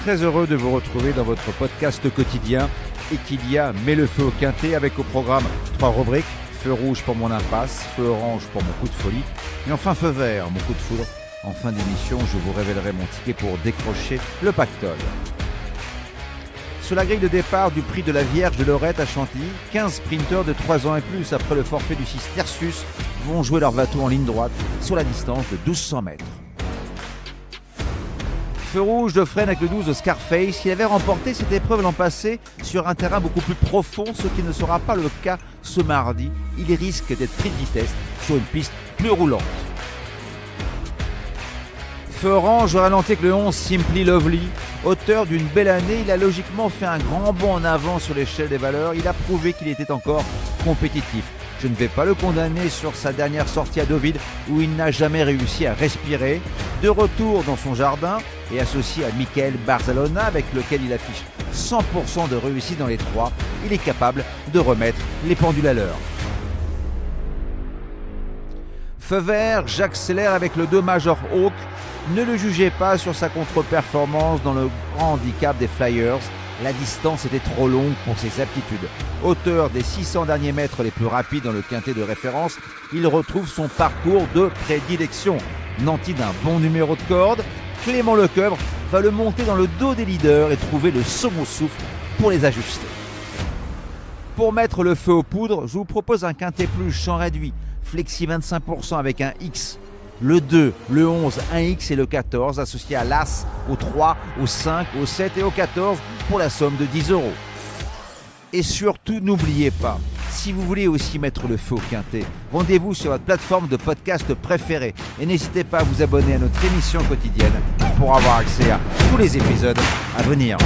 très heureux de vous retrouver dans votre podcast quotidien Equidia met le feu au quintet avec au programme 3 rubriques. Feu rouge pour mon impasse, feu orange pour mon coup de folie et enfin feu vert, mon coup de foudre. En fin d'émission, je vous révélerai mon ticket pour décrocher le pactole. Sur la grille de départ du prix de la Vierge de Lorette à Chantilly, 15 sprinteurs de 3 ans et plus après le forfait du 6 Tertius vont jouer leur bateau en ligne droite sur la distance de 1200 mètres. Feu rouge de freine avec le 12 de Scarface qui avait remporté cette épreuve l'an passé sur un terrain beaucoup plus profond, ce qui ne sera pas le cas ce mardi. Il risque d'être pris de vitesse sur une piste plus roulante. Feu orange ralenti avec le 11 Simply Lovely. Auteur d'une belle année, il a logiquement fait un grand bond en avant sur l'échelle des valeurs. Il a prouvé qu'il était encore compétitif. Je ne vais pas le condamner sur sa dernière sortie à Deauville où il n'a jamais réussi à respirer. De retour dans son jardin et associé à Michael Barzalona avec lequel il affiche 100% de réussite dans les 3, il est capable de remettre les pendules à l'heure. Feu vert, j'accélère avec le 2 Major Hawk. Ne le jugez pas sur sa contre-performance dans le grand handicap des Flyers. La distance était trop longue pour ses aptitudes. Auteur des 600 derniers mètres les plus rapides dans le quintet de référence, il retrouve son parcours de prédilection. Nanti d'un bon numéro de corde, Clément Lecoeuvre va le monter dans le dos des leaders et trouver le second souffle pour les ajuster. Pour mettre le feu aux poudres, je vous propose un quintet plus champ réduit, flexi 25% avec un X. Le 2, le 11, 1X et le 14 associés à l'As, au 3, au 5, au 7 et au 14 pour la somme de 10 €. Et surtout, n'oubliez pas, si vous voulez aussi mettre le feu au quintet, rendez-vous sur votre plateforme de podcast préférée et n'hésitez pas à vous abonner à notre émission quotidienne pour avoir accès à tous les épisodes à venir.